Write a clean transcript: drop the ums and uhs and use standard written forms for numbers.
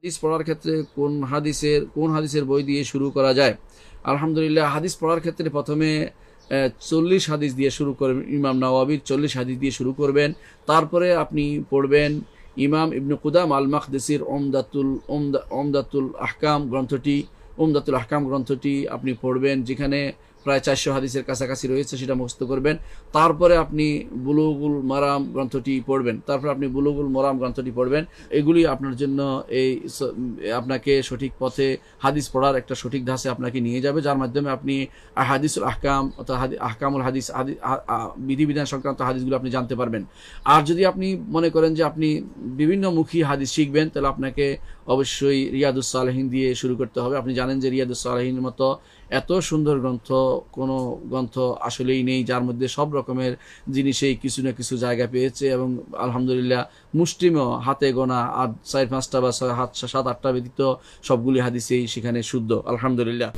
হাদিস পড়ার ক্ষেত্রে কোন হাদিসের বই দিয়ে শুরু করা যায়? আলহামদুলিল্লাহ, হাদিস পড়ার ক্ষেত্রে প্রথমে 40 হাদিস দিয়ে শুরু করবেন। ইমাম নাওয়াবির 40 হাদিস দিয়ে শুরু করবেন। তারপরে আপনি পড়বেন ইমাম ইবনে কুদামা আল মাকদিসির ওমদাতুল আহকাম গ্রন্থটি আপনি পড়বেন, যেখানে প্রায় 400 হাদিসের কাছাকাছি রয়েছে, সেটা মুখস্থ করবেন। তারপরে আপনি বুলুগুল মারাম গ্রন্থটি পড়বেন। এগুলি আপনার জন্য আপনাকে সঠিক পথে হাদিস পড়ার একটা সঠিক ধাঁচে আপনাকে নিয়ে যাবে, যার মাধ্যমে আপনি হাদিসুল আহকাম অর্থাৎ আহকামুল হাদিস বিধিবিধান সংক্রান্ত হাদিসগুলো আপনি জানতে পারবেন। আর যদি আপনি মনে করেন যে আপনি বিভিন্নমুখী হাদিস শিখবেন, তাহলে আপনাকে অবশ্যই রিয়াদুস সালেহিন দিয়ে শুরু করতে হবে। আপনি জানেন যে রিয়াদুস সালেহিনের মতো এত সুন্দর কোনো গ্রন্থ আসলেই নেই, যার মধ্যে সব রকমের জিনিসেই কিছু না কিছু জায়গা পেয়েছে, এবং আলহামদুলিল্লাহ মুসলিমও হাতে গোনা 4-5টা বা 7-8টা ব্যতীত সবগুলি হাদিসেই সেখানে শুদ্ধ, আলহামদুলিল্লাহ।